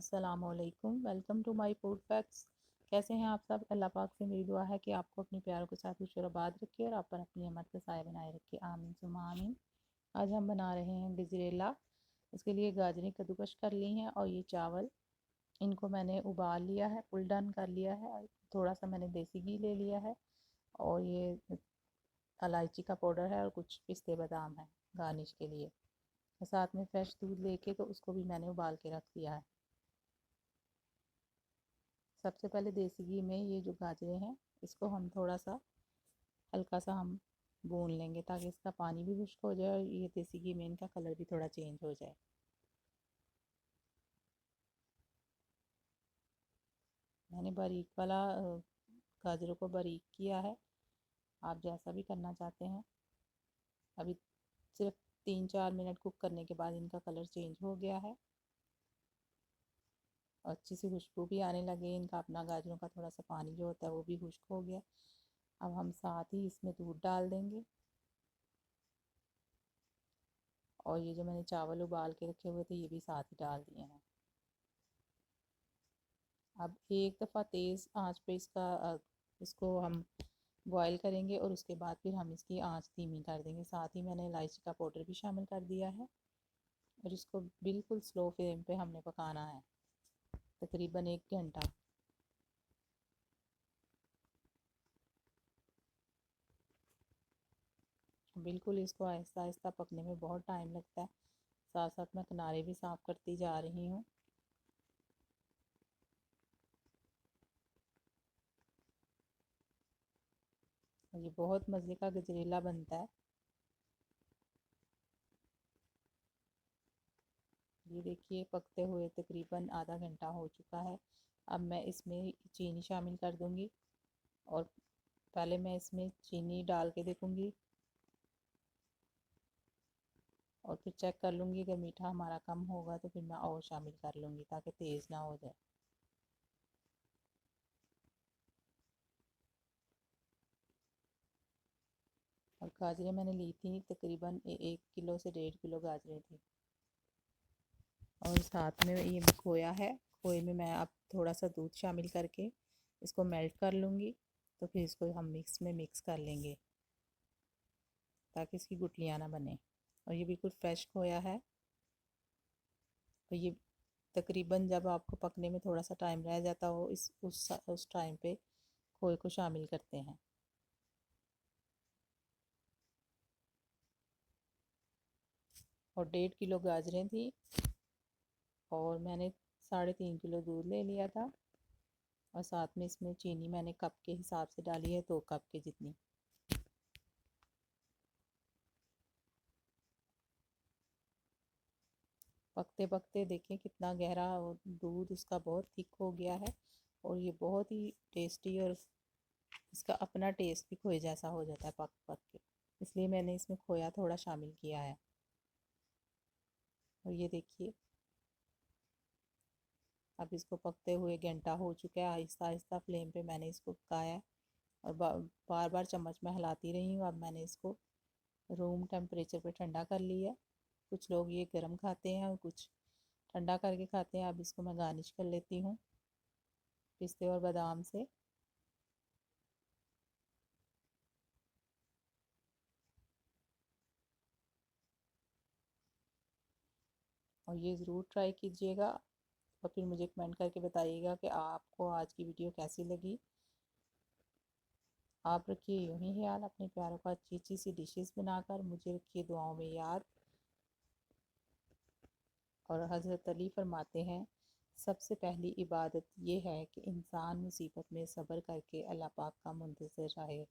अस्सलामुअलैकुम। Welcome to my food facts. कैसे हैं आप सब? अल्लाह पाक से मेरी दुआ है कि आपको अपने प्यारों के साथ खुश और आबाद रखे और आप पर अपनी अमत का साया बनाए रखे। आमीन सुम्मा आमीन। आज हम बना रहे हैं गजरेला। इसके लिए गाजरें कद्दूकश कर ली हैं और ये चावल, इनको मैंने उबाल लिया है, फुल डन कर लिया है। और थोड़ा सा मैंने देसी घी ले लिया है और ये इलायची का पाउडर है और कुछ पिस्ते बादाम है गार्निश के लिए। साथ में फ्रेश दूध लेके तो उसको भी मैंने उबाल के रख दिया है। सबसे पहले देसी घी में ये जो गाजरें हैं इसको हम थोड़ा सा हल्का सा हम भून लेंगे ताकि इसका पानी भी खुश्क हो जाए और ये देसी घी में इनका कलर भी थोड़ा चेंज हो जाए। मैंने बारीक वाला गाजरों को बारीक किया है, आप जैसा भी करना चाहते हैं। अभी सिर्फ 3-4 मिनट कुक करने के बाद इनका कलर चेंज हो गया है, अच्छी सी खुशबू भी आने लगे। इनका अपना गाजरों का थोड़ा सा पानी जो होता है वो भी खुश्क हो गया। अब हम साथ ही इसमें दूध डाल देंगे और ये जो मैंने चावल उबाल के रखे हुए थे ये भी साथ ही डाल दिए हैं। अब एक दफ़ा तेज़ आंच पे इसको हम बॉईल करेंगे और उसके बाद फिर हम इसकी आंच धीमी कर देंगे। साथ ही मैंने इलायची का पाउडर भी शामिल कर दिया है और इसको बिल्कुल स्लो फ्लेम पे हमने पकाना है तकरीबन 1 घंटा। बिल्कुल इसको आहिस्ता आहिस्ता पकने में बहुत टाइम लगता है। साथ साथ मैं किनारे भी साफ़ करती जा रही हूँ। ये बहुत मज़े का गजरेला बनता है। ये देखिए पकते हुए तकरीबन आधा घंटा हो चुका है। अब मैं इसमें चीनी शामिल कर दूंगी और पहले मैं इसमें चीनी डाल के देखूंगी और फिर चेक कर लूँगी। अगर मीठा हमारा कम होगा तो फिर मैं और शामिल कर लूँगी ताकि तेज़ ना हो जाए। और गाजरें मैंने ली थी तकरीबन 1 किलो से 1.5 किलो गाजरें थी। और साथ में ये खोया है, खोए में मैं अब थोड़ा सा दूध शामिल करके इसको मेल्ट कर लूँगी। तो फिर इसको हम मिक्स कर लेंगे ताकि इसकी गुठलियाँ ना बने। और ये बिल्कुल फ्रेश खोया है। तो ये तकरीबन जब आपको पकने में थोड़ा सा टाइम रह जाता हो उस टाइम पे खोए को शामिल करते हैं। और 1.5 किलो गाजरें थी और मैंने 3.5 किलो दूध ले लिया था और साथ में इसमें चीनी मैंने कप के हिसाब से डाली है, 2 कप के जितनी। पकते पकते देखें कितना गहरा दूध उसका बहुत थिक हो गया है और ये बहुत ही टेस्टी और इसका अपना टेस्ट भी खोए जैसा हो जाता है पक पक के। इसलिए मैंने इसमें खोया थोड़ा शामिल किया है। और ये देखिए अब इसको पकते हुए घंटा हो चुका है। आहिस्ता आहिस्ता फ्लेम पे मैंने इसको पकाया है और बार बार चम्मच में हिलाती रही हूँ। अब मैंने इसको रूम टेम्परेचर पे ठंडा कर लिया है। कुछ लोग ये गर्म खाते हैं और कुछ ठंडा करके खाते हैं। अब इसको मैं गार्निश कर लेती हूँ पिस्ते और बादाम से। और ये ज़रूर ट्राई कीजिएगा और फिर मुझे कमेंट करके बताइएगा कि आपको आज की वीडियो कैसी लगी। आप रखिए यूं ही ख्याल अपने प्यारों का, अच्छी अच्छी सी डिशेस बनाकर मुझे रखिए दुआओं में याद। और हज़रत अली फरमाते हैं सबसे पहली इबादत ये है कि इंसान मुसीबत में सब्र करके अल्लाह पाक का मुंतज़िर रहे।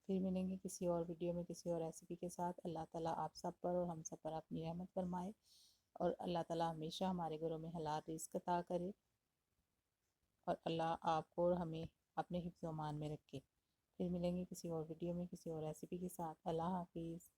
फिर मिलेंगे किसी और वीडियो में किसी और रेसिपी के साथ। अल्लाह ताला आप सब पर और हम सब पर अपनी रहमत फरमाए और अल्लाह ताला हमेशा हमारे घरों में हलाल रिज़्क़ अता करे और अल्लाह आपको और हमें अपने हिफ्ज़-ओ-मान में रखे। फिर मिलेंगे किसी और वीडियो में किसी और रेसिपी के साथ। अल्लाह हाफिज़।